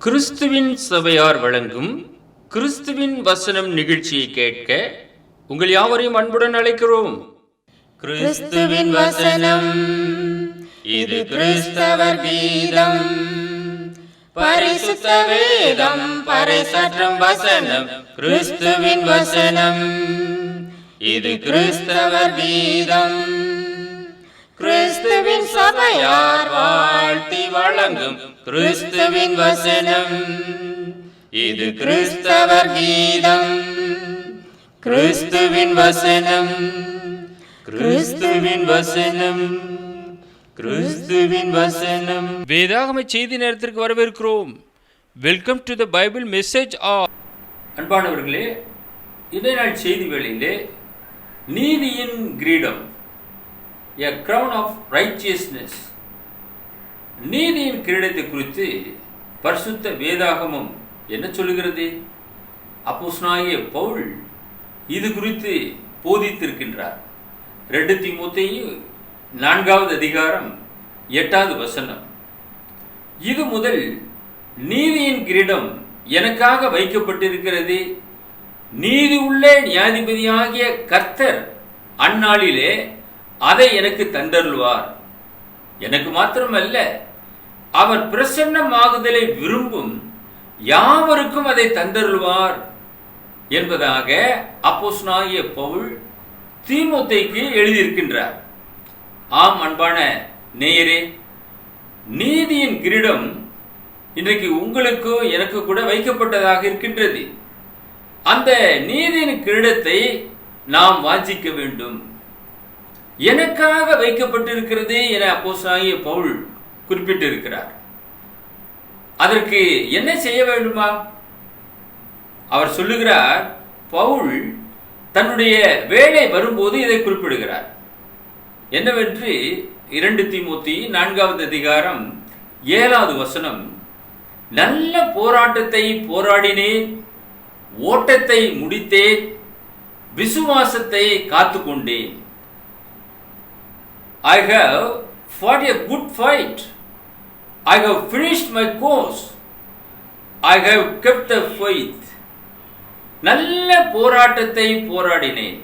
கிறிஸ்துவின் சபையார் வழங்கும் கிறிஸ்துவின் வசனம் நிகழ்ச்சியை கேட்க உங்கள் யாவரையும் அன்புடன் அழைக்கிறோம். கிறிஸ்துவின் வசனம், இது கிறிஸ்தவர் கீதம். பரிசுத்த வேதம் பறைசாற்றும் வசனம், கிறிஸ்துவின் வசனம், இது கிறிஸ்தவர் கீதம். கிறிஸ்துவின் சபையார் வாழ்த்தி வழங்கும் கிறிஸ்துவின் வசனம், இது கிறிஸ்தவர் கீதம். கிறிஸ்துவின் வசனம், கிறிஸ்துவின் வசனம், கிறிஸ்துவின் வசனம். வேதாகம செய்தி நேரத்திற்கு வரவேற்கிறோம். Welcome to the Bible message. அன்பானவர்களே, இன்றைய நாள் செய்தி வேளையிலே நீதியின் கிரீடம், a crown of righteousness, நீதியின் கிரீடத்தை குறித்து பரிசுத்த வேதாகமம் என்ன சொல்லுகிறது? அப்போஸ்தலனாகிய பவுல் இது குறித்து போதித்திருக்கின்றார். 2 தீமோத்தேயு 4வது அதிகாரம் 8வது வசனம். இது முதல் நீதியின் கிரீடம் எனக்காக வைக்கப்பட்டிருக்கிறது. நீதி உள்ள நியாயாதிபதியாகிய கர்த்தர் அந்நாளிலே அதை எனக்கு தந்தருள்வார். எனக்கு மாத்திரமல்ல, அவர் பிரசன்னமாகுதலை விரும்பும் யாவருக்கும் அதை தந்தருள்வார் என்பதாக அப்போஸ்தலனாகிய பவுல் தீமோத்தேயுக்கு எழுதியிருக்கின்றார். ஆம் அன்பான நேயரே, நீதியின் கிரீடம் இன்றைக்கு உங்களுக்கு எனக்கு கூட வைக்கப்பட்டதாக இருக்கின்றது. அந்த நீதியின் கிரீடத்தை நாம் வாஞ்சிக்க வேண்டும். எனக்காக வைக்கப்பட்டிருக்கிறது என அப்போஸ்தலனாகிய பவுல் குறிப்பிட்டிருக்கிறார். அதற்கு என்ன செய்ய வேண்டுமா? அவர் சொல்லுகிறார், பவுல் தன்னுடைய வேலை வரும்போது இதை குறிப்பிடுகிறார். என்னவென்று 2 தீமோத்தேயு 4வது அதிகாரம் 7வது வசனம், நல்ல போராட்டத்தை போராடினேன், ஓட்டத்தை முடித்தேன், விசுவாசத்தை காத்துக்கொண்டேன். I have fought a good fight. I have finished my course. I have kept the faith. நல்ல போராட்டத்தை போராடினேன்.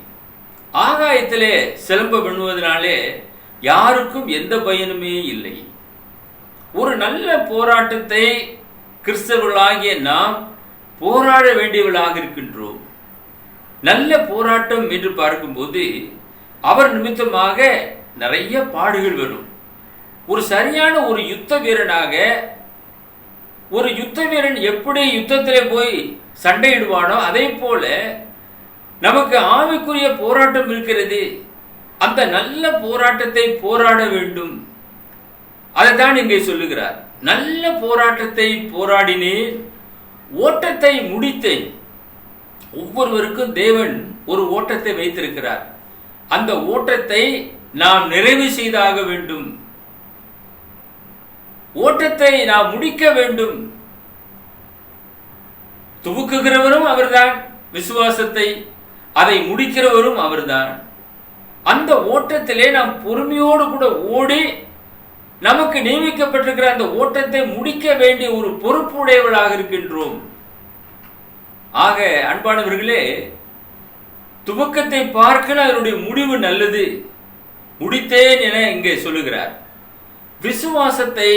ஆகாயத்திலே சிலம்ப பண்ணுவதனாலே யாருக்கும் எந்த பயனுமே இல்லை. ஒரு நல்ல போராட்டத்தை கிறிஸ்தவர்களாகிய நாம் போராட வேண்டியவர்களாக இருக்கின்றோம். நல்ல போராட்டம் என்று பார்க்கும்போது அவர் நிமித்தமாக நிறைய பாடுகள் வரும். ஒரு சரியான ஒரு யுத்த வீரனாக, ஒரு யுத்த வீரன் எப்படி யுத்தத்திலே போய் சண்டையிடுவானோ அதே போல நமக்கு ஆவிக்குரிய போராட்டம் இருக்கிறது. அந்த நல்ல போராட்டத்தை போராட வேண்டும். அதைத்தான் இங்கே சொல்லுகிறார். நல்ல போராட்டத்தை போராடினேன், ஓட்டத்தை முடித்தேன். ஒவ்வொருவருக்கும் தேவன் ஒரு ஓட்டத்தை வைத்திருக்கிறார். அந்த ஓட்டத்தை நாம் நிறைவு செய்தாக வேண்டும். ஓட்டத்தை நாம் முடிக்க வேண்டும். துவக்குகிறவரும் அவர்தான், விசுவாசத்தை அதை முடிக்கிறவரும் அவர்தான். அந்த ஓட்டத்திலே நாம் பொறுமையோடு கூட ஓடி நமக்கு நியமிக்கப்பட்டிருக்கிற அந்த ஓட்டத்தை முடிக்க வேண்டிய ஒரு பொறுப்புடையவர்களாக இருக்கின்றோம். ஆக அன்பானவர்களே, துவக்கத்தை பார்க்கல அதனுடைய முடிவு நல்லது. முடித்தேன் என இங்கே சொல்லுகிறார். விசுவாசத்தை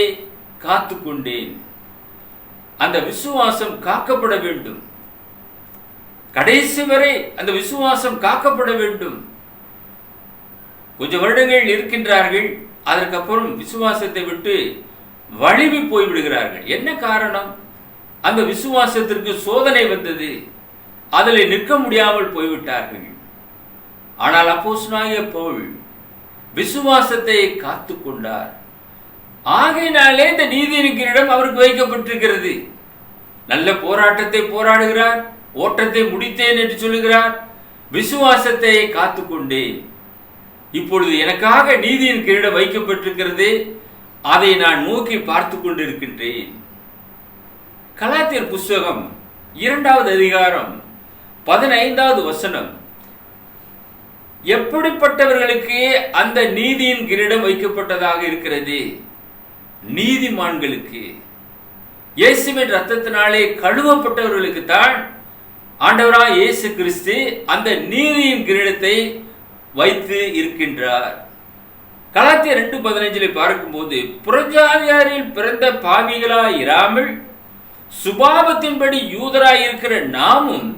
காத்துக்கொண்டேன். அந்த விசுவாசம் காக்கப்பட வேண்டும். கடைசி வரை அந்த விசுவாசம் காக்கப்பட வேண்டும். கொஞ்சம் வருடங்கள் இருக்கின்றார்கள், அதற்கப்புறம் விசுவாசத்தை விட்டு வழுவி போய்விடுகிறார்கள். என்ன காரணம்? அந்த விசுவாசத்திற்கு சோதனை வந்தது, அதில் நிற்க முடியாமல் போய்விட்டார்கள். ஆனால் அப்போஸ்தலனாகிய பவுல் விசுவாசத்தை காத்து கொண்டார். ஆகையினாலே இந்த நீதியின் கிரீடம் அவருக்கு வைக்கப்பட்டிருக்கிறது. நல்ல போராட்டத்தை போராடுகிறார், ஓட்டத்தை முடித்தேன் என்று சொல்லுகிறார், விசுவாசத்தை காத்துக்கொண்டேன். இப்பொழுது எனக்காக நீதியின் கிரீடம் வைக்கப்பட்டிருக்கிறது, அதை நான் நோக்கி பார்த்து கொண்டிருக்கின்றேன். கலாத்தியர் புஸ்தகம் 2வது அதிகாரம் 15வது வசனம், எப்படிப்பட்டவர்களுக்கு அந்த நீதியின் கிரீடம் வைக்கப்பட்டதாக இருக்கிறது? நீதிமான்களுக்கு. இயேசுவின் இரத்தத்தினாலே கழுவப்பட்டவர்களுக்கு தான் ஆண்டவராய் இயேசு கிறிஸ்து அந்த நீதியின் கிரீடத்தை வைத்து இருக்கின்றார். கலாத்தியர் 2:15 பார்க்கும்போது, புறஜாதியாரில் பிறந்த பாவிகளாய் இராமல் சுபாவத்தின்படி யூதராய் இருக்கிற நாமும்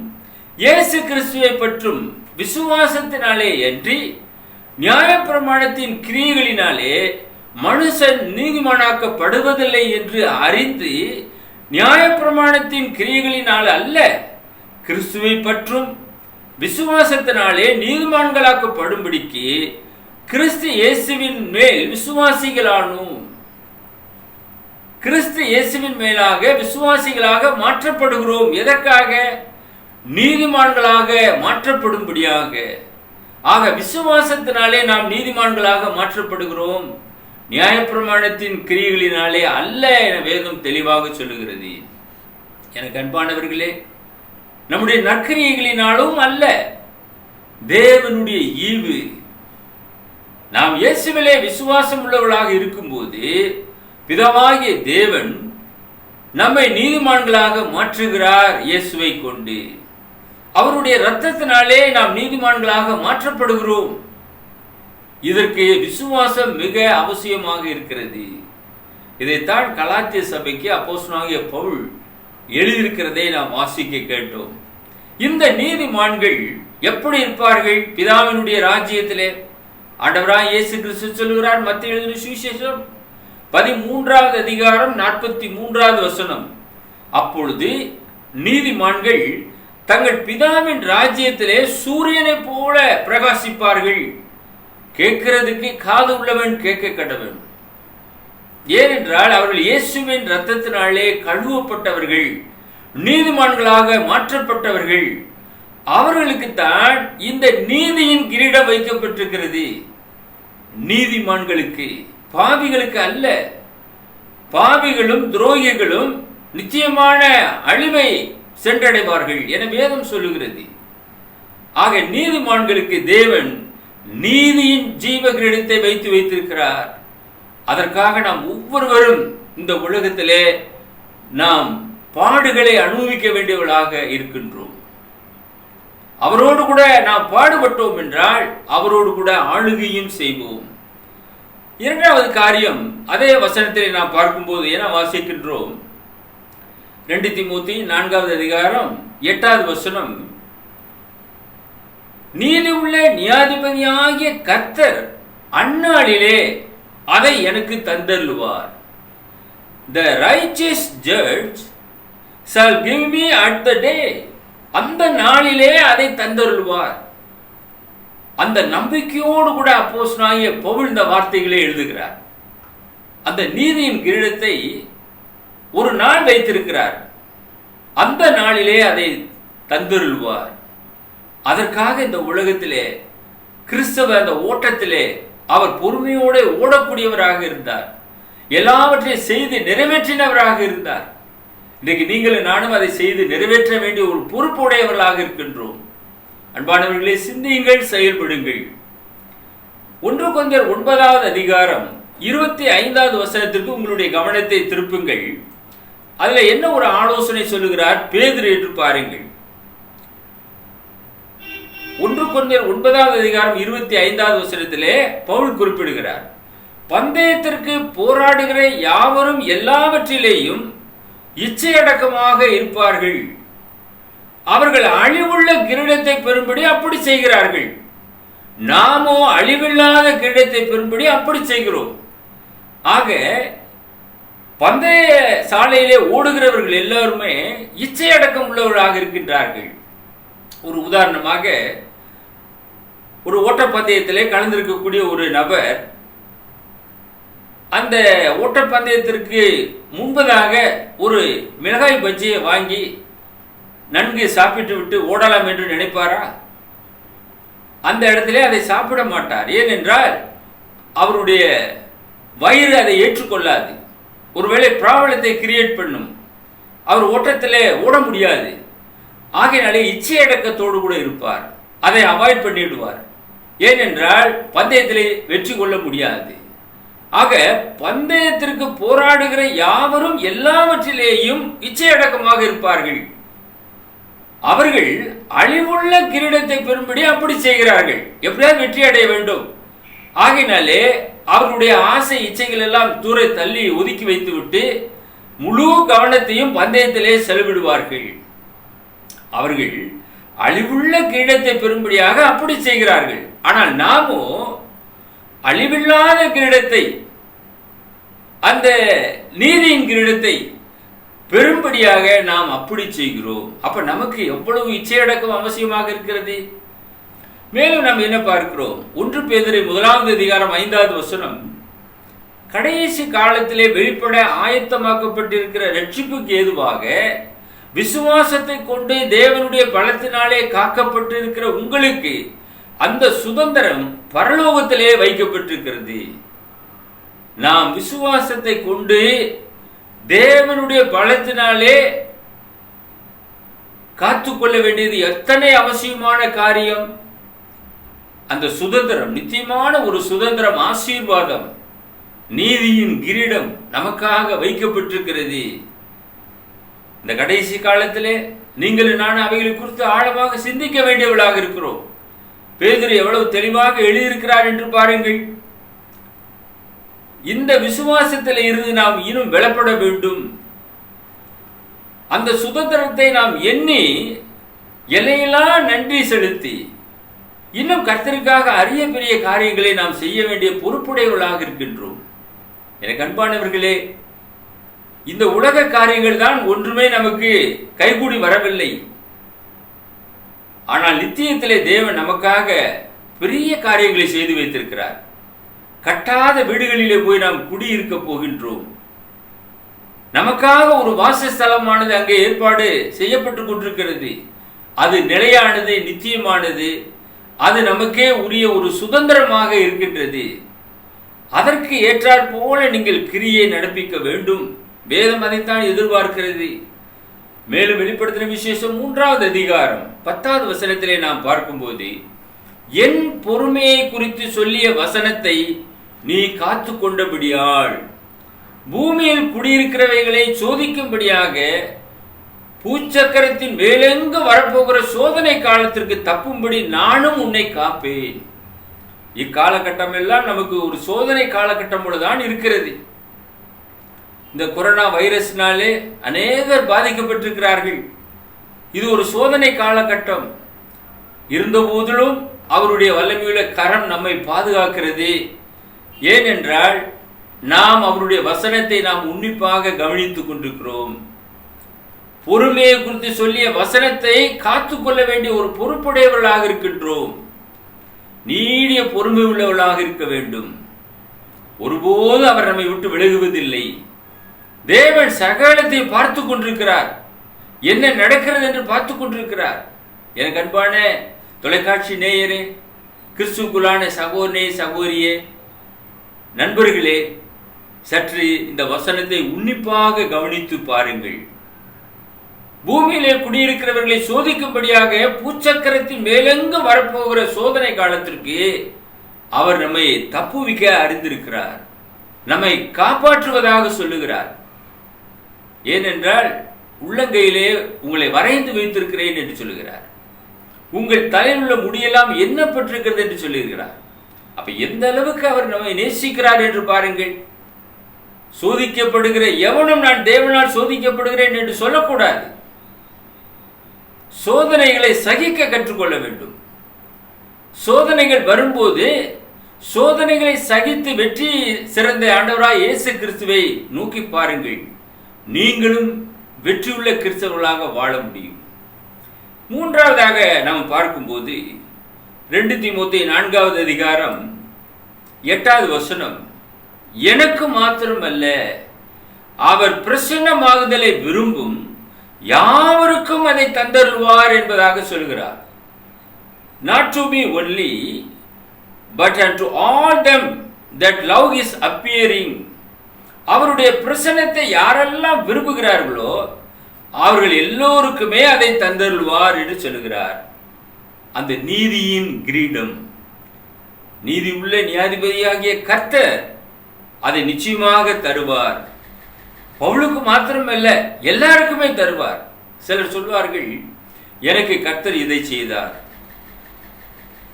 இயேசு கிறிஸ்துவை பற்றும் விசுவாசத்தினாலே அன்றி நியாயப்பிரமாணத்தின் கிரியைகளினாலே மனுஷன் நீதிமானாக்கப்படுவதில்லை என்று அறிந்து, நியாயப்பிரமாணத்தின் கிரியைகளினால் அல்ல, கிறிஸ்துவை பற்றும் விசுவாசத்தினாலே நீதிமான்களாக்கப்படும்படிக்கு கிறிஸ்து இயேசுவின் மேல் விசுவாசிகளானோம். கிறிஸ்து இயேசுவின் மேலாக விசுவாசிகளாக மாற்றப்படுகிறோம். எதற்காக? நீதிமான்களாக மாற்றப்படும்படியாக. ஆக விசுவாசத்தினாலே நாம் நீதிமான்களாக மாற்றப்படுகிறோம், நியாயப்பிரமாணத்தின் கிரியைகளினாலே அல்ல என வேதம் தெளிவாக சொல்லுகிறது. எனக்கு அன்பானவர்களே, நம்முடைய நற்கிரியைகளினாலும் அல்ல, தேவனுடைய ஈவு. நாம் இயேசுவிலே விசுவாசம் உள்ளவர்களாக இருக்கும்போது பிதாவாகிய தேவன் நம்மை நீதிமான்களாக மாற்றுகிறார். இயேசுவை கொண்டு அவருடைய இரத்தத்தினாலே நாம் நீதிமான்களாக மாற்றப்படுகிறோம். இதற்கு விசுவாசம் மிக அவசியமாக இருக்கிறது. இதைத்தான் கலாத்திய சபைக்கு அப்போஸ்தலனாகிய பவுல் எழுதியிருக்கிறதை நாம் வாசிக்க கேட்டோம். இந்த நீதிமான்கள் எப்படி இருப்பார்கள் பிதாவினுடைய ராஜ்யத்திலே? ஆண்டவராய் இயேசு கிறிஸ்து சொல்கிறார், மத்தேயு எழுதின சுவிசேஷம் 13வது அதிகாரம் 43வது வசனம், அப்பொழுது நீதிமான்கள் தங்கள் பிதாவின் ராஜ்யத்திலே சூரியனை போல பிரகாசிப்பார்கள். கேட்கிறதுக்கு காது உள்ளவன் கேட்க கடவன். ஏனென்றால் அவர்கள் இயேசுவின் இரத்தத்தினாலே கழுவப்பட்டவர்கள், நீதிமான்களாக மாற்றப்பட்டவர்கள். அவர்களுக்குத்தான் இந்த நீதியின் கிரீடம் வைக்கப்பட்டிருக்கிறது. நீதிமான்களுக்கு, பாவிகளுக்கு அல்ல. பாவிகளும் துரோகிகளும் நிச்சயமான அழிவை சென்றடைவார்கள் என வேதம் சொல்லுகிறது. ஆக நீதிமான்களுக்கு தேவன் நீதியின் ஜீவ கிரீடத்தை வைத்திருக்கிறார். அதற்காக நாம் ஒவ்வொருவரும் இந்த உலகத்திலே நாம் பாடுகளை அனுபவிக்க வேண்டியவர்களாக இருக்கின்றோம். அவரோடு கூட நாம் பாடுபட்டோம் என்றால் அவரோடு கூட ஆளுகையும் செய்வோம். இரண்டாவது காரியம், அதே வசனத்திலே நாம் பார்க்கும்போது என்ன வாசிக்கின்றோம்? 2 தீமோத்தேயு 4வது அதிகாரம் 8வது வசனம், நீதி உள்ள நியாயாதிபதியாகிய கர்த்தர் அந்நாளிலே அதை எனக்கு தந்தருளுவார். The righteous judge shall give me at the day. அந்த நாளிலே அதை தந்தருளுவார். அந்த நம்பிக்கையோடு கூட அப்போஸ்தலனாகிய பவுல் இந்த வார்த்தைகளை எழுதுகிறார். அந்த நீதியின் கிரீடத்தை ஒரு நாள் வைத்திருக்கிறார். அந்த நாளிலே அதை தந்தருளுவார். அதற்காக இந்த உலகத்திலே கிறிஸ்தவ அந்த ஓட்டத்திலே அவர் பொறுமையோடு ஓடக்கூடியவராக இருந்தார். எல்லாவற்றையும் செய்து நிறைவேற்றினவராக இருந்தார். இன்றைக்கு நீங்களும் நானும் அதை செய்து நிறைவேற்ற வேண்டிய ஒரு பொறுப்புடையவர்களாக இருக்கின்றோம். அன்பானவர்களே, சிந்தியுங்கள், செயல்படுங்கள். 1 கொரிந்தியர் 9வது அதிகாரம் 25வது வசனத்திற்கு உங்களுடைய கவனத்தை திருப்புங்கள். அதுல என்ன ஒரு ஆலோசனை சொல்லுகிறார் பேதுரு என்று பாருங்கள். 1 கொரிந்தியர் 9வது அதிகாரம் 25வது வசனத்திலே பவுல் குறிப்பிடுகிறார், பந்தயத்திற்கு போராடுகிற யாவரும் எல்லாவற்றிலேயும் இச்சையடக்கமாக இருப்பார்கள். அவர்கள் அழிவுள்ள கிரீடத்தை பெறும்படி அப்படி செய்கிறார்கள். நாமோ அழிவில்லாத கிரீடத்தை பெறும்படி அப்படி செய்கிறோம். ஆக பந்தய சாலையிலே ஓடுகிறவர்கள் எல்லாருமே இச்சையடக்கம் உள்ளவர்களாக இருக்கின்றார்கள். ஒரு உதாரணமாக, ஒரு ஓட்டப்பந்தயத்திலே கலந்திருக்கக்கூடிய ஒரு நபர் அந்த ஓட்டப்பந்தயத்திற்கு முன்பதாக ஒரு மிளகாய் பஜ்ஜியை வாங்கி நன்கு சாப்பிட்டு விட்டு ஓடலாம் என்று நினைப்பாரா? அந்த இடத்திலே அதை சாப்பிட மாட்டார். ஏனென்றால் அவருடைய வயிறு அதை ஏற்றுக்கொள்ளாது. ஒருவேளை பிராபலத்தை கிரியேட் பண்ணும். அவர் ஓட்டத்திலே ஓட முடியாது. ஆகையினாலே இச்சையடக்கத்தோடு கூட இருப்பார். அதை அவாய்ட் பண்ணிவிடுவார். ஏனென்றால் பந்தயத்திலே வெற்றி கொள்ள முடியாது. ஆக பந்தயத்திற்கு போராடுகிற யாவரும் எல்லாவற்றிலேயும் இச்சையடக்கமாக இருப்பார்கள். அவர்கள் அழிவுள்ள கிரீடத்தை பெறும்படி அப்படி செய்கிறார்கள். எப்படியாவது வெற்றி அடைய வேண்டும். ஆகினாலே அவர்களுடைய ஆசை இச்சைகள் எல்லாம் தூர தள்ளி ஒதுக்கி வைத்துவிட்டு முழு கவனத்தையும் பந்தயத்திலே செலவிடுவார்கள். அவர்கள் அழிவுள்ள கிரீடத்தை பெறும்படியாக அப்படி செய்கிறார்கள். ஆனால் நாமோ அழிவில்லாத கிரீடத்தை, அந்த நீதியின் கிரீடத்தை பெரும்படியாக நாம் அப்படி செய்கிறோம். அப்ப நமக்கு எவ்வளவு இச்சையடக்கம் அவசியமாக இருக்கிறது. மேலும் நாம் என்ன பார்க்கிறோம்? 1 பேதுரு 1:5 கடைசி காலத்திலே வெளிப்பட ஆயத்தமாக்கப்பட்டிருக்கிற ரட்சிப்புக்கு ஏதுவாக விசுவாசத்தை கொண்டு தேவனுடைய பலத்தினாலே காக்கப்பட்டிருக்கிற உங்களுக்கு அந்த சுதந்திரம் பரலோகத்திலே வைக்கப்பட்டிருக்கிறது. நாம் விசுவாசத்தை கொண்டு தேவனுடைய பலத்தினாலே காத்துக்கொள்ள வேண்டியது எத்தனை அவசியமான காரியம். அந்த சுதந்திரம் நித்தியமான ஒரு சுதந்திரம், ஆசீர்வாதம், நீதியின் கிரீடம் நமக்காக வைக்கப்பட்டிருக்கிறது. இந்த கடைசி காலத்திலே நீங்கள் நான் அவைகளை குறித்து ஆழமாக சிந்திக்க வேண்டியவர்களாக இருக்கிறோம். பேதுரு எவ்வளவு தெளிவாக எழுதியிருக்கிறார் என்று பாருங்கள். இந்த விசுவாசத்தில் இருந்து நாம் இன்னும் பலப்பட வேண்டும். அந்த சுதந்திரத்தை நாம் எண்ணி எல்லையெல்லாம் நன்றி செலுத்தி இன்னும் கர்த்தருக்காக அரிய பெரிய காரியங்களை நாம் செய்ய வேண்டிய பொறுப்புடையவர்களாக இருக்கின்றோம். எனக்கு அன்பானவர்களே, இந்த உலக காரியங்கள் தான் ஒன்றுமே நமக்கு கைகூடி வரவில்லை. ஆனால் நித்தியத்திலே தேவன் நமக்காக பெரிய காரியங்களை செய்து வைத்திருக்கிறார். கட்டாத வீடுகளிலே போய் நாம் குடியிருக்க போகின்றோம். நமக்காக ஒரு வாசஸ்தலமானது அங்கே ஏற்பாடு செய்யப்பட்டு கொண்டிருக்கிறது. அது நிலையானது, நித்தியமானது. அது நமக்கே உரிய ஒரு சுதந்திரமாக இருக்கின்றது. அதற்கு ஏற்றாற் போல நீங்கள் கிரியை நடப்பிக்க வேண்டும். வேதம் அதைத்தான் எதிர்பார்க்கிறது. மேலும் வெளிப்படுத்தின விசேஷம் 3:10 நாம் பார்க்கும்போது, என் பொறுமையை குறித்து சொல்லிய வசனத்தை நீ காத்து கொண்டபடியால் பூமியில் குடியிருக்கிறவைகளை சோதிக்கும்படியாக பூச்சக்கரத்தின் மேலெங்கு வரப்போகிற சோதனை காலத்திற்கு தப்பும்படி நானும் உன்னை காப்பேன். இக்காலகட்டம் எல்லாம் நமக்கு ஒரு சோதனை காலகட்டம் போலதான் இருக்கிறது. இந்த கொரோனா வைரஸ்னாலே அநேகர் பாதிக்கப்பட்டிருக்கிறார்கள். இது ஒரு சோதனை காலகட்டம். இருந்த போதிலும் அவருடைய வல்லமையுள்ள கரம் நம்மை பாதுகாக்கிறது. ஏனென்றால் நாம் அவருடைய வசனத்தை நாம் உன்னிப்பாக கவனித்துக் கொண்டிருக்கிறோம். பொறுமையை குறித்து சொல்லிய வசனத்தை காத்துக்கொள்ள வேண்டிய ஒரு பொறுப்புடையவர்களாக இருக்கின்றோம். நீடிய பொறுமை உள்ளவர்களாக இருக்க வேண்டும். ஒருபோது அவர் நம்மை விட்டு விலகுவதில்லை. தேவன் சகலத்தை பார்த்து கொண்டிருக்கிறார். என்ன நடக்கிறது என்று பார்த்து கொண்டிருக்கிறார். எனக்கு அன்பான தொலைக்காட்சி நேயரே, கிறிஸ்துக்குள்ளான சகோதரனே, சகோதரியே, நண்பர்களே, சற்று இந்த வசனத்தை உன்னிப்பாக கவனித்து பாருங்கள். பூமியிலே குடியிருக்கிறவர்களை சோதிக்கும்படியாக பூச்சக்கரத்தின் மேலெங்கு வரப்போகிற சோதனை காலத்திற்கு அவர் நம்மை தப்புவிக்க அறிந்திருக்கிறார். நம்மை காப்பாற்றுவதாக சொல்லுகிறார். ஏனென்றால் உள்ளங்கையிலே உங்களை வரைந்து வைத்திருக்கிறேன் என்று சொல்லுகிறார். உங்கள் தலையில் உள்ள முடியெல்லாம் எண்ணப்பட்டிருக்கிறது என்று சொல்லுகிறார். அப்ப எந்த அளவுக்கு அவர் நம்மை நேசிக்கிறார் என்று பாருங்கள். சோதிக்கப்படுகிற எவனும் நான் தேவனால் சோதிக்கப்படுகிறேன் என்று சொல்லக்கூடாது. சோதனைகளை சகிக்க கற்றுக்கொள்ள வேண்டும். சோதனைகள் வரும்போது சோதனைகளை சகித்து வெற்றி சிறந்த ஆண்டவராய் இயேசு கிறிஸ்துவை நோக்கி பாருங்கள். நீங்களும் வெற்றியுள்ள கிறிஸ்தவர்களாக வாழ முடியும். மூன்றாவதாக நாம் பார்க்கும்போது 2 தீமோத்தேயு 4:8 எனக்கு மாத்திரமல்ல, அவர் பிரசன்னமாகுதலை விரும்பும் யாவருக்கும் அதை தந்தருவார் என்பதாக சொல்கிறார். Not to me only, but unto all them that love is appearing. அவருடைய பிரசன்னத்தை யாரெல்லாம் விரும்புகிறார்களோ அவர்கள் எல்லோருக்குமே அதை தந்தருள்வார் என்று சொல்கிறார். அந்த நீதியின் கிரீடம், நீதி உள்ள நியாயாதிபதியாகிய கர்த்தர் அதை நிச்சயமாக தருவார். பவுலுக்கு மாத்திரமல்ல, எல்லாருக்குமே தருவார். சிலர் சொல்வார்கள், எனக்கு கர்த்தர் இதை செய்தார்,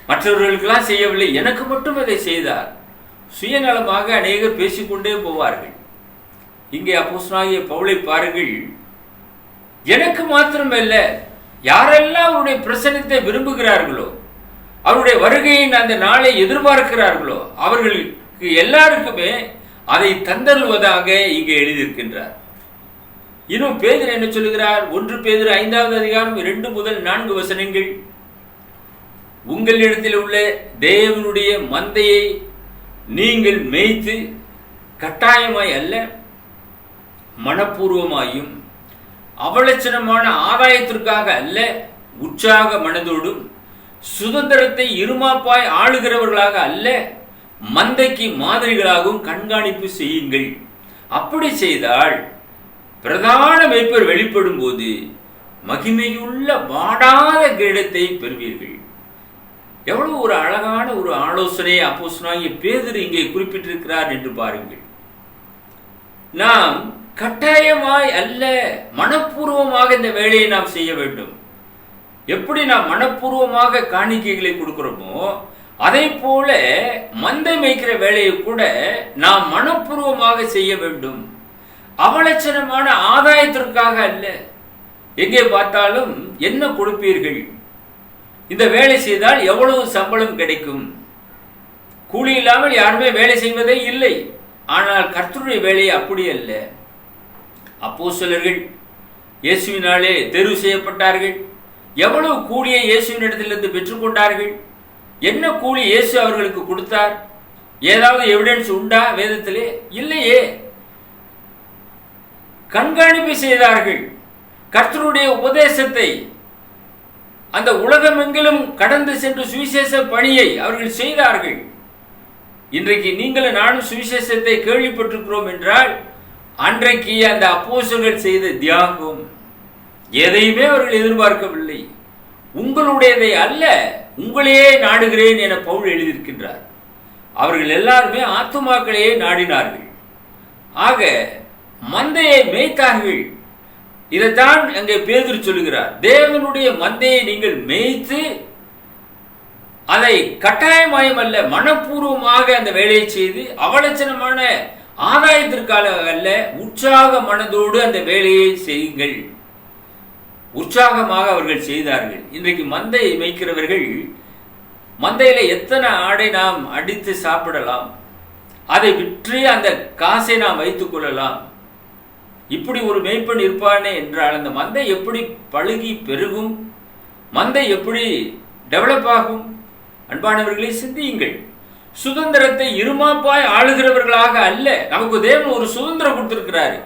மற்றவர்களுக்கெல்லாம் செய்யவில்லை, எனக்கு மட்டும் அதை செய்தார். சுயநலமாக அநேகர் பேசிக்கொண்டே போவார்கள். இங்கே அப்போஸ்தலனாகிய பவுலை பாருங்கள். எனக்கு மாத்திரமல்ல, யாரெல்லாம் அவருடைய பிரசன்னத்தை விரும்புகிறார்களோ, அவருடைய வருகையின் அந்த நாளை எதிர்பார்க்கிறார்களோ, அவர்களுக்கு எல்லாருக்குமே அதை தந்தருவதாக இங்கே எழுதியிருக்கின்றார். இன்னும் பேதுரு என்ன சொல்லுகிறார்? 1 பேதுரு 5வது அதிகாரம் 2 முதல் 4 வசனங்கள். உங்களிடத்தில் உள்ள தேவனுடைய மந்தையை நீங்கள் மேய்த்து கட்டாயமாய் அல்ல, மனப்பூர்வமாயும் அவலட்சணமான ஆதாயத்திற்காக அல்ல, உற்சாக மனதோடும் சுதந்திரத்தை இருமாப்பாய் ஆளுகிறவர்களாக அல்ல, மந்தைக்கு மாதிரிகளாகவும் கண்காணிப்பு செய்யுங்கள். அப்படி செய்தால் பிரதான மேய்ப்பர் வெளிப்படும் போது மகிமையுள்ள வாடாத கிரீடத்தை பெறுவீர்கள். எவ்வளவு ஒரு அழகான ஒரு ஆலோசனையை அப்போஸ்தலனாகிய பேதுரு இங்கே குறிப்பிட்டிருக்கிறார் என்று பாருங்கள். நாம் கட்டாயமாய் அல்ல, மனப்பூர்வமாக இந்த வேலையை நாம் செய்ய வேண்டும். எப்படி நாம் மனப்பூர்வமாக காணிக்கைகளை கொடுக்கிறோமோ, அதை போல மந்தை மேய்க்கிற வேலையை கூட நாம் மனப்பூர்வமாக செய்ய வேண்டும். அவலட்சணமான ஆதாயத்திற்காக அல்ல. எங்கே பார்த்தாலும் என்ன கொடுப்பீர்கள், இந்த வேலை செய்தால் எவ்வளவு சம்பளம் கிடைக்கும், கூலி இல்லாமல் யாருமே வேலை செய்வதே இல்லை. ஆனால் கர்த்தருடைய வேலை அப்படி அல்ல. அப்போஸ்தலர்கள் இயேசுவினாலே தெரிவு செய்யப்பட்டார்கள். எவ்வளவு கூலியை இயேசுவினிடத்திலிருந்து பெற்றுக்கொண்டார்கள்? என்ன கூலி இயேசு அவர்களுக்கு கொடுத்தார்? ஏதாவது எவிடன்ஸ் உண்டா வேதத்திலே? இல்லையே. கண்காணிப்பு செய்தார்கள். கர்த்தருடைய உபதேசத்தை அந்த உலகமெங்கிலும் கடந்து சென்று சுவிசேஷ பணியை அவர்கள் செய்தார்கள். இன்றைக்கு நீங்களும் நானும் சுவிசேஷத்தை கேள்விப்பட்டிருக்கிறோம் என்றால், அன்றைக்கு அந்த அப்போஸ்தலர்கள் செய்த தியாகம் எதையுமே அவர்கள் எதிர்பார்க்கவில்லை. உங்களுடையதை அல்ல, உங்களையே நாடுகிறேன் என பவுல் எழுதியிருக்கின்றார். அவர்கள் எல்லாருமே ஆத்துமாக்களையே நாடினார்கள். ஆக மந்தையை மேய்த்தார்கள். இதைத்தான் அங்கே பேதுரு சொல்லுகிறார். தேவனுடைய மந்தையை நீங்கள் மேய்த்து அதை கட்டாயமாயம் அல்ல, மனப்பூர்வமாக அந்த வேலையை செய்து அவலட்சணமான ஆதாயத்திற்காக அல்ல, உற்சாக மனதோடு அந்த வேலையை செய்யுங்கள். உற்சாகமாக அவர்கள் செய்தார்கள். இன்றைக்கு மந்தையை மேய்க்கிறவர்கள், மந்தையில எத்தனை ஆடை நாம் அடித்து சாப்பிடலாம், அதை விற்று அந்த காசை நாம் வைத்துக் கொள்ளலாம். இப்படி ஒரு மேய்ப்பன் இருப்பானே என்றால் அந்த மந்தை எப்படி பழுகி பெருகும், மந்தை எப்படி டெவலப் ஆகும்? அன்பானவர்களை சிந்தியுங்கள். சுதந்திரத்தை இருமாப்பாய் ஆளுகிறவர்களாக அல்ல. நமக்கு தேவன் ஒரு சுதந்திரம் கொடுத்திருக்கிறாரு.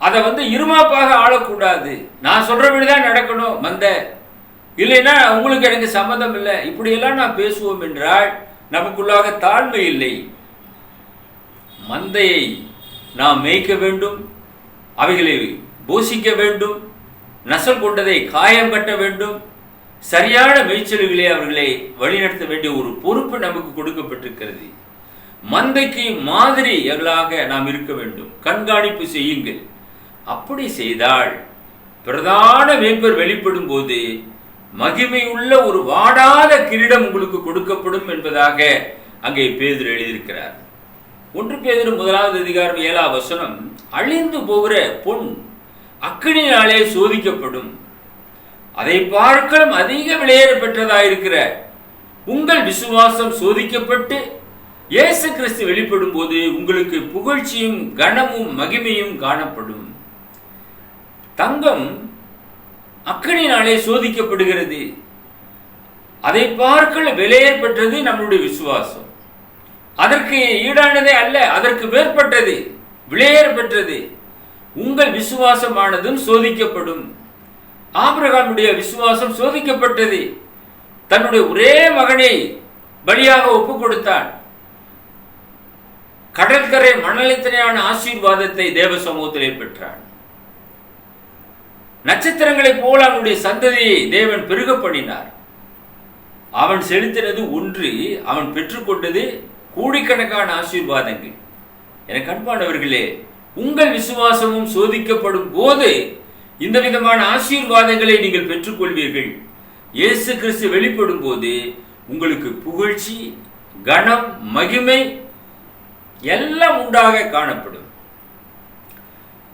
அதை இருமாப்பாக ஆளக்கூடாது. நான் சொல்றபடிதான் நடக்கணும் மந்தை, இல்லைன்னா உங்களுக்கு எனக்கு சம்மதம் இல்லை, இப்படியெல்லாம் நான் பேசுவோம் என்றால் நமக்குள்ளாக தாழ்மை இல்லை. மந்தையை நாம் மேய்க்க வேண்டும், அவைகளை போஷிக்க வேண்டும், நசல் கொண்டதை காயம் கட்ட வேண்டும், சரியான மேய்ச்சல்களே அவர்களை வழிநடத்த வேண்டிய ஒரு பொறுப்பு நமக்கு கொடுக்கப்பட்டிருக்கிறது. மந்தைக்கு மாதிரிகளாக நாம் இருக்க வேண்டும். கண்காணிப்பு செய்யுங்கள். அப்படி செய்தால் பிரதான மேய்ப்பர் வெளிப்படும் போது மகிமையுள்ள ஒரு வாடாத கிரீடம் உங்களுக்கு கொடுக்கப்படும் என்பதாக அங்கே பேதுரு எழுதியிருக்கிறார். 1 பேதுரு 1வது அதிகாரம் 7வது வசனம், அழிந்து போகிற பொன் அக்கினியினாலே சோதிக்கப்படும், அதை பார்க்கலும் அதிக விலையேற பெற்றதாயிருக்கிற உங்கள் விசுவாசம் சோதிக்கப்பட்டு இயேசு கிறிஸ்து வெளிப்படும் போது உங்களுக்கு புகழ்ச்சியும் கனமும் மகிமையும் காணப்படும். தங்கம் அக்கினியினாலே சோதிக்கப்படுகிறது. அதை பார்க்கல விலையேற பெற்றது நம்முடைய விசுவாசம். அதற்கு ஈடானதே அல்ல, அதற்கு மேற்பட்டது, விலையேற பெற்றது. உங்கள் விசுவாசமானதும் சோதிக்கப்படும். ஆபிரகாமுடைய விசுவாசம் சோதிக்கப்பட்டது. தன்னுடைய ஒரே மகனை பலியாக ஒப்பு கொடுத்தான். கடற்கரை மணலித்தனையான ஆசீர்வாதத்தை தேவ சமூகத்திலே பெற்றான். நட்சத்திரங்களைப் போல அவனுடைய சந்ததியை தேவன் பெருக பண்ணினார். அவன் செலுத்தினது ஒன்று, அவன் பெற்றுக்கொண்டது கோடிக்கணக்கான ஆசீர்வாதங்கள். எனக்கு அன்பானவர்களே, உங்கள் விசுவாசமும் சோதிக்கப்படும் போது இந்த விதமான ஆசீர்வாதங்களை நீங்கள் பெற்றுக்கொள்வீர்கள். இயேசு கிறிஸ்து வெளிப்படும் போது உங்களுக்கு புகழ்ச்சி, கனம், மகிமை எல்லாம் உண்டாக காணப்படும்.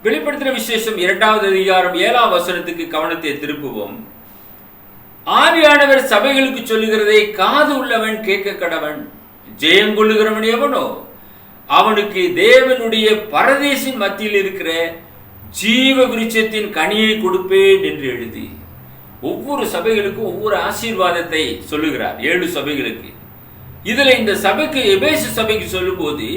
வெளிப்படுத்தின விசேஷம் 2வது அதிகாரம் 7ஆம் வசனத்துக்கு கவனத்தை திருப்புவோம். ஆவியானவர் சபைகளுக்கு சொல்லுகிறதை காது உள்ளவன் கேட்க கடவன். ஜெயம் கொள்ளுகிறவன் எவனோ அவனுக்கு தேவனுடைய பரதேசின் மத்தியில் இருக்கிற ஜீவ விருட்சத்தின் கனியை கொடுப்பேன் என்று எழுதி ஒவ்வொரு சபைகளுக்கும் ஒவ்வொரு ஆசீர்வாதத்தை சொல்லுகிறார். 7 சபைகளுக்கு. இதுல இந்த சபைக்கு, எபேசு சபைக்கு சொல்லும் போது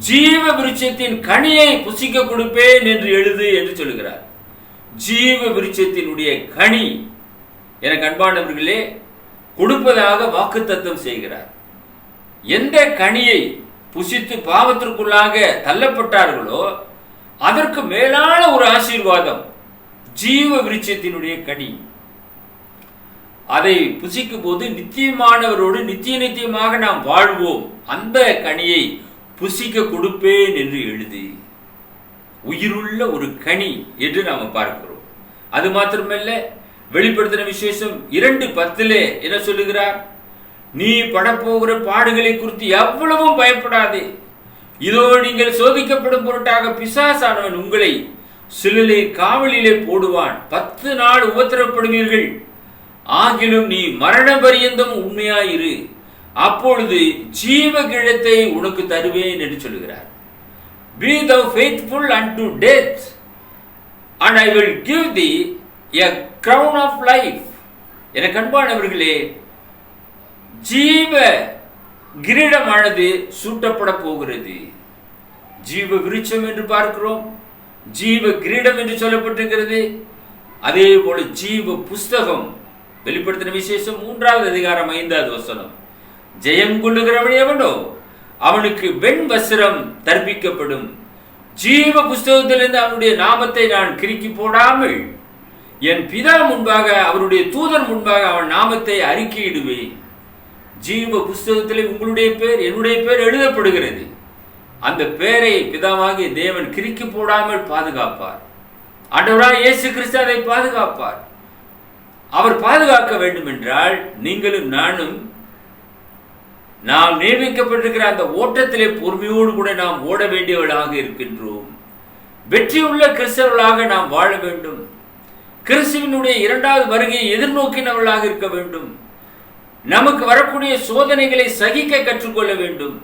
ஜீவ விருட்சத்தின் கனியை புசிக்க கொடுப்பேன் என்று எழுது என்று சொல்லுகிறார். ஜீவ விருட்சத்தினுடைய கனி எனக்கு அன்பானவர்களே கொடுப்பதாக வாக்குத்தத்தம் செய்கிறார். எந்த கனியை புசித்து பாவத்திற்குள்ளாக தள்ளப்பட்டார்களோ அதற்கு மேலான ஒரு ஆசீர்வாதம் ஜீவ விருட்சத்தினுடைய கனி. அதை புசிக்கும் போது நித்தியமானவரோடு நித்தியமாக நாம் வாழ்வோம். அந்த கனியை புசிக்க கொடுப்பேன் என்று எழுதி உயிருள்ள ஒரு கனி என்று நாம் பார்க்கிறோம். அது மாத்திரமல்ல, வெளிப்படுத்தின விசேஷம் 2:10 என்ன சொல்லுகிறார்? நீ படப்போகிற பாடுகளை குறித்து எவ்வளவும் பயப்படாதே. இதோ நீங்கள் சோதிக்கப்படும் பொருட்டாக பிசாசானவன் உங்களை சிலுவை காவலிலே போடுவான். 10 நாள் உபத்திரப்படுவீர்கள். ஆகிலும் நீ மரண பரியந்தம் உண்மையாயிரு, அப்பொழுது ஜீவ கிழத்தை உனக்கு தருவேன் என்று சொல்லுகிறார். Be thou faithful unto death, and I will give thee a crown of life. எனக்கு அன்பானவர்களே, ஜீவ கிரீடமானது சூட்டப்பட போகிறது. ஜீவ விருட்சம் என்று பார்க்கிறோம், ஜீவ கிரீடம் என்று சொல்லப்பட்டிருக்கிறது. அதே போல ஜீவ புஸ்தகம், வெளிப்படுத்தின விசேஷம் 3வது அதிகாரம் 5வது வசனம், ஜெயம் கொள்ளுகிறவன் எவனோ அவனுக்கு வெண் வஸ்திரம் தர்ப்பிக்கப்படும். ஜீவ புஸ்தகத்திலிருந்து அவனுடைய நாமத்தை நான் கிறுக்கி போடாமல் என் பிதா முன்பாக அவருடைய தூதர் முன்பாக அவன் நாமத்தை அறிக்கையிடுவேன். ஜீவ புஸ்தகத்திலே உங்களுடைய பேர், என்னுடைய பேர் எழுதப்படுகிறது. அந்த பேரை பிதாவாகிய தேவன் கிறுக்கி போடாமல் பாதுகாப்பார். ஆண்டவராய் இயேசு கிறிஸ்து அதை பாதுகாப்பார். அவர் பாதுகாக்க வேண்டும் என்றால் நீங்களும் நானும் நாம் நியமிக்கப்பட்டிருக்கிற அந்த ஓட்டத்திலே பொறுமையோடு கூட நாம் ஓட வேண்டியவர்களாக இருக்கின்றோம். வெற்றியுள்ள கிறிஸ்தவர்களாக நாம் வாழ வேண்டும். கிறிஸ்துவினுடைய 2வது வருகையை எதிர்நோக்கினவர்களாக இருக்க வேண்டும். நமக்கு வரக்கூடிய சோதனைகளை சகிக்க கற்றுக்கொள்ள வேண்டும்.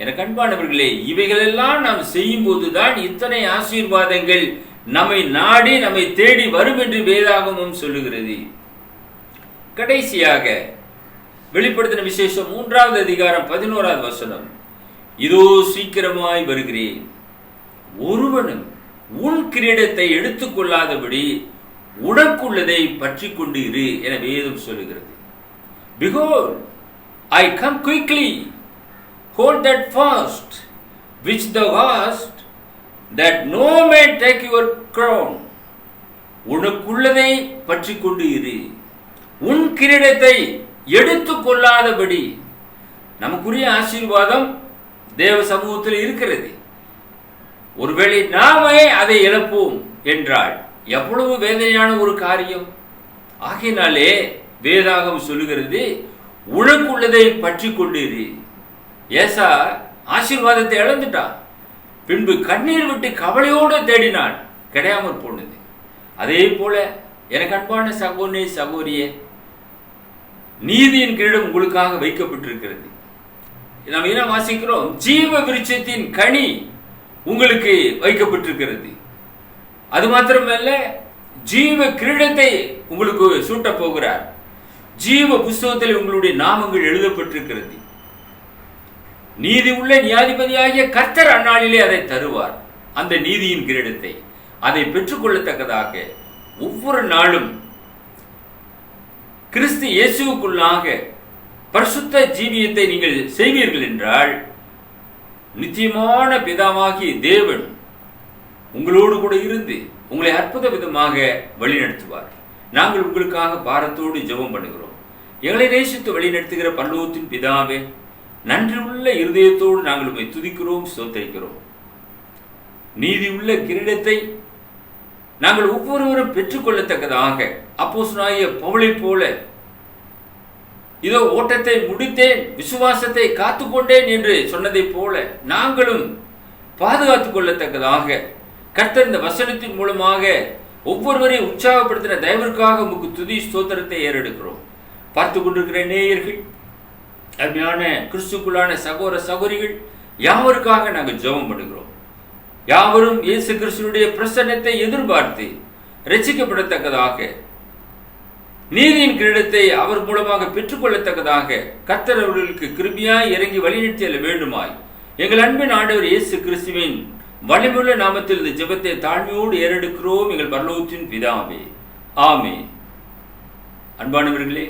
எனக்கு அன்பானவர்களே, இவைகளெல்லாம் நாம் செய்யும் போதுதான் இத்தனை ஆசீர்வாதங்கள் நம்மை நாடி நம்மை தேடி வரும் என்று வேதாகமும் சொல்லுகிறது. கடைசியாக வெளிப்படுத்தின விசேஷம் 3வது அதிகாரம் 11வது வசனம், இதோ சீக்கிரமாய் வருகிறேன், ஒருவனும் உன் கிரீடத்தை எடுத்துக்கொள்ளாதபடி உனக்குள்ளதை பற்றி கொண்டு இரு என வேதம் சொல்லுகிறது. Behold, I come quickly, hold that fast which thou hast, that no man take your crown. உனக்குள்ளதை பற்றி கொண்டு இரு, உன் கிரீடத்தை எடுத்துக்கொள்ளாதபடி. நமக்குரிய ஆசீர்வாதம் தேவ சமூகத்தில் இருக்கிறது. ஒருவேளை நாமே அதை இழப்போம் என்றால் எவ்வளவு வேதனையான ஒரு காரியம். ஆகையினாலே வேதாகம் சொல்லுகிறது, உனக்குள்ளதை பற்றி கொண்டிரு. ஏசா ஆசீர்வாதத்தை இழந்துட்டான். பின்பு கண்ணீர் விட்டு கவலையோடு தேடினான், கிடையாமற் போனது. அதே போல எனக்கு அன்பான சகோதரனே, சகோதரியே, நீதியின் கிரீடம் உங்களுக்காக வைக்கப்பட்டிருக்கிறது. நாம் என்ன வாசிக்கிறோம்? ஜீவ விருட்சத்தின் கனி உங்களுக்கு வைக்கப்பட்டிருக்கிறது. அது மாத்திரமல்ல, ஜீவ கிரீடத்தை உங்களுக்கு சூட்ட போகிறார். ஜீவ புஸ்தகத்தில் உங்களுடைய நாமங்கள் எழுதப்பட்டிருக்கிறது. நீதி உள்ள நியாயாதிபதியாகிய கர்த்தர் அந்நாளிலே அதை தருவார். அந்த நீதியின் கிரீடத்தை அதை பெற்றுக்கொள்ளத்தக்கதாக ஒவ்வொரு நாளும் கிறிஸ்து இயேசுவுக்குள்ளாக பரிசுத்த ஜீவியத்தை நீங்கள் செய்வீர்கள் என்றால் நித்தியமான பிதாவாகிய தேவன் உங்களோடு கூட இருந்து உங்களை அற்புத விதமாக வழிநடத்துவார். நாங்கள் உங்களுக்காக பாரத்தோடு ஜெபம் பண்ணுகிறோம். எங்களை நேசித்து வழிநடத்துகிற பரலோகத்தின் பிதாவே, நன்றியுள்ள இருதயத்தோடு நாங்கள் உம்மை துதிக்கிறோம், ஸ்தோத்திரிக்கிறோம். நீதியுள்ள கிரீடத்தை நாங்கள் ஒவ்வொருவரும் பெற்றுக்கொள்ளத்தக்கதாக அப்போஸ்தலனாகிய பவுலைப் போல இதோ ஓட்டத்தை முடித்தேன், விசுவாசத்தை காத்துக்கொண்டேன் என்று சொன்னதைப் போல நாங்களும் பாதுகாத்துக் கொள்ளத்தக்கதாக கர்த்தர் இந்த வசனத்தின் மூலமாக ஒவ்வொருவரையும் உற்சாகப்படுத்தின தயவிற்காக உமக்கு துதி ஸ்தோத்திரத்தை ஏறெடுக்கிறோம். பார்த்து கொண்டிருக்கிற நேயர்கள், அருமையான கிறிஸ்துக்குள்ளான சகோதர சகோதரிகள் யாவருக்காக நாங்கள் ஜெபம் பண்ணுகிறோம். யாவரும் இயேசு கிறிஸ்துவினுடைய பிரசன்னத்தை எதிர்பார்த்து ரட்சிக்கப்படத்தக்கதாக, நீதியின் கிரீடத்தை அவர் மூலமாக பெற்றுக்கொள்ளத்தக்கதாக கர்த்தர் அவர்களுக்கு கிருபையாய் இறங்கி வழிநடத்திய வேண்டுமாய் எங்கள் அன்பின் ஆண்டவர் இயேசு கிறிஸ்துவின் வலிமையுள்ள நாமத்தில் இந்த ஜெபத்தை தாழ்மையோடு ஏறெடுக்கிறோம் எங்கள் பரலோகத்தின் பிதாவே, ஆமென். அன்பானவர்களே,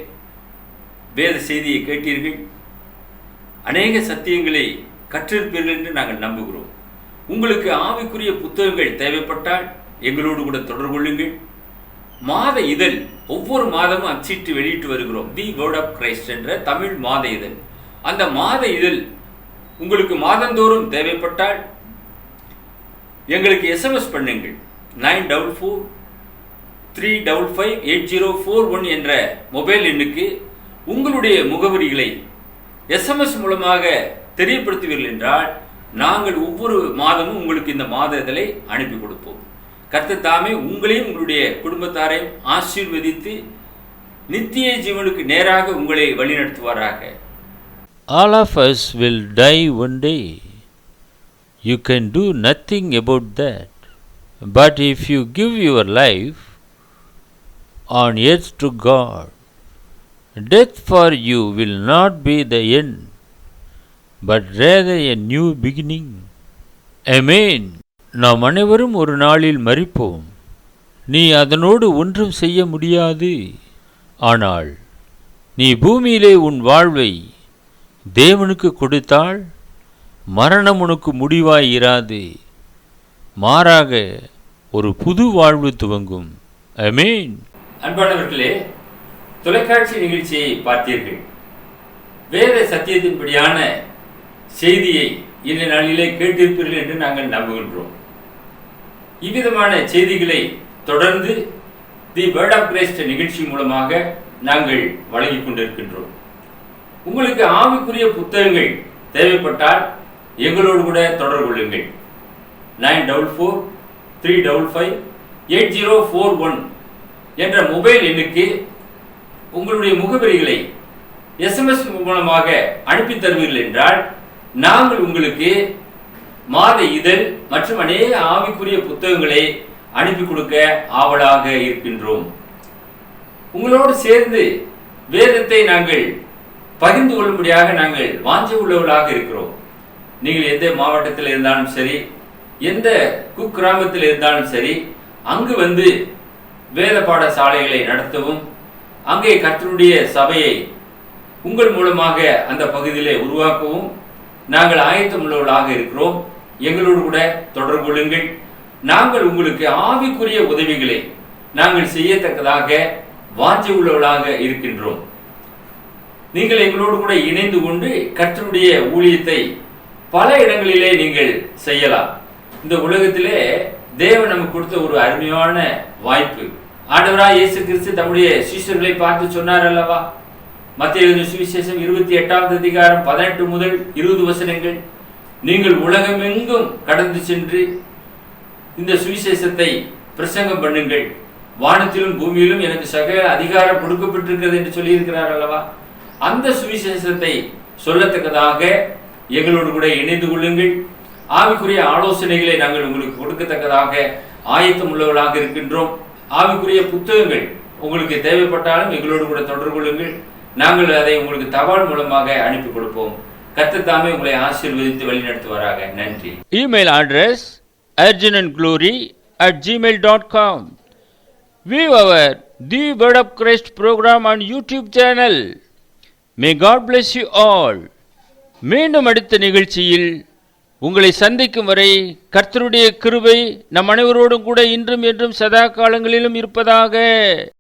வேத செய்தியை கேட்டீர்கள். அநேக சத்தியங்களை கற்றிருப்பீர்கள் என்று நாங்கள் நம்புகிறோம். உங்களுக்கு ஆவிக்குரிய புத்தகங்கள் தேவைப்பட்டால் எங்களோடு கூட தொடர்பு கொள்ளுங்கள். மாத இதழ் ஒவ்வொரு மாதமும் அச்சிட்டு வெளியிட்டு வருகிறோம். தி வேர்ட் ஆஃப் கிரைஸ்ட் என்ற தமிழ் மாத இதழ். அந்த மாத இதழ் உங்களுக்கு மாதந்தோறும் தேவைப்பட்டால் எங்களுக்கு எஸ்எம்எஸ் பண்ணுங்கள். 9443558041 என்ற மொபைல் எண்ணுக்கு உங்களுடைய முகவரிகளை எஸ்எம்எஸ் மூலமாக தெரியப்படுத்துவீர்கள் என்றால் நாங்கள் ஒவ்வொரு மாதமும் உங்களுக்கு இந்த மாத இதழை அனுப்பி கொடுப்போம். கர்த்தர் தாமே உங்களையும் உங்களுடைய குடும்பத்தாரையும் ஆசீர்வதித்து நித்திய ஜீவனுக்கு நேராக உங்களை வழிநடத்துவாராக. All of us will die one day. You can do nothing about that. But if you give your life on earth to God, death for you will not be the end, but rather a new beginning. Amen. நாம் அனைவரும் ஒரு நாளில் மரிப்போம். நீ அதனோடு ஒன்றும் செய்ய முடியாது. ஆனால் நீ பூமியிலே உன் வாழ்வை தேவனுக்கு கொடுத்தால் மரணம் உனக்கு முடிவாய் இராது. மாறாக ஒரு புது வாழ்வு துவங்கும். ஆமென். அன்பானவர்களே, தொலைக்காட்சி நிகழ்ச்சியை பார்த்தீர்கள். வேத சத்தியத்தின்படியான செய்தியை இந்த நாளிலே கேட்டிருப்பீர்கள் என்று நாங்கள் நம்புகின்றோம். இவ்விதமான செய்திகளை தொடர்ந்து தி வேர்ட் ஆஃப் கிரைஸ்ட் நிகழ்ச்சி மூலமாக நாங்கள் வழங்கிக் கொண்டிருக்கின்றோம். உங்களுக்கு ஆவிக்குரிய புத்தகங்கள் தேவைப்பட்டால் எங்களோடு கூட தொடர்பு கொள்ளுங்கள். 9443558041 என்ற மொபைல் எண்ணுக்கு உங்களுடைய முகவரிகளை எஸ்எம்எஸ் மூலமாக அனுப்பி தருவீர்கள் என்றால் நாங்கள் உங்களுக்கு மாத இதழ் மற்றும் அநேக ஆவிக்குரிய புத்தகங்களை அனுப்பி கொடுக்க ஆவலாக இருக்கின்றோம். உங்களோடு சேர்ந்து வேதத்தை நாங்கள் பகிர்ந்து கொள்ளும்படியாக நாங்கள் வாஞ்சை உள்ளவர்களாக இருக்கிறோம். நீங்கள் எந்த மாவட்டத்தில் இருந்தாலும் சரி, எந்த குக்கிராமத்தில் இருந்தாலும் சரி, அங்கு வந்து வேத பாடசாலைகளை நடத்தவும், அங்கே கர்த்தருடைய சபையை உங்கள் மூலமாக அந்த பகுதியிலே உருவாக்கவும் நாங்கள் ஆயத்தம் உள்ளவர்களாக இருக்கிறோம். எங்களோடு கூட தொடர்பு கொள்ளுங்கள். நாங்கள் உங்களுக்கு ஆவிக்குரிய உதவிகளை நாங்கள் செய்யத்தக்கதாக வாஞ்சை உள்ளவர்களாக இருக்கின்றோம். நீங்கள் எங்களோடு கூட இணைந்து கொண்டு கர்த்தருடைய ஊழியத்தை பல இடங்களிலே நீங்கள் செய்யலாம். இந்த உலகத்திலே தேவன் நமக்கு கொடுத்த ஒரு அருமையான வாய்ப்பு. ஆண்டவராய் இயேசு கிறிஸ்து தம்முடைய சீஷர்களை பார்த்து சொன்னார் அல்லவா? மத்தேயு சுவிசேஷம் 28வது அதிகாரம் 18 முதல் 20 வசனங்கள். நீங்கள் உலகமெங்கும் கடந்து சென்று இந்த சுவிசேஷத்தை பிரசங்கம் பண்ணுங்கள். வானத்திலும் பூமியிலும் எனக்கு சகல அதிகாரம் கொடுக்கப்பட்டிருக்கிறது என்று சொல்லியிருக்கிறார் அல்லவா? அந்த சுவிசேஷத்தை சொல்லத்தக்கதாக எங்களோடு கூட இணைந்து கொள்ளுங்கள். ஆவிக்குரிய ஆலோசனைகளை நாங்கள் உங்களுக்கு கொடுக்கத்தக்கதாக ஆயத்தம் உள்ளவர்களாக இருக்கின்றோம். ஆவிக்குரிய புத்தகங்கள் உங்களுக்கு தேவைப்பட்டாலும் எங்களோடு கூட தொடர்பு கொள்ளுங்கள். நாங்கள் அதை உங்களுக்கு தபால் மூலமாக அனுப்பி கொடுப்போம். கர்த்தர் தாமே உங்களை ஆசீர்வதித்து வழிநடத்துவாராக. நன்றி. Email address urgentandglory@gmail.com. View our The Word of Christ program on YouTube channel. May God bless you all. மீண்டும் அடுத்த நிகழ்ச்சியில் உங்களை சந்திக்கும் வரை கர்த்தருடைய கிருபை நம் அனைவரோடும் கூட இன்றும் என்றும் சதா காலங்களிலும் இருப்பதாக.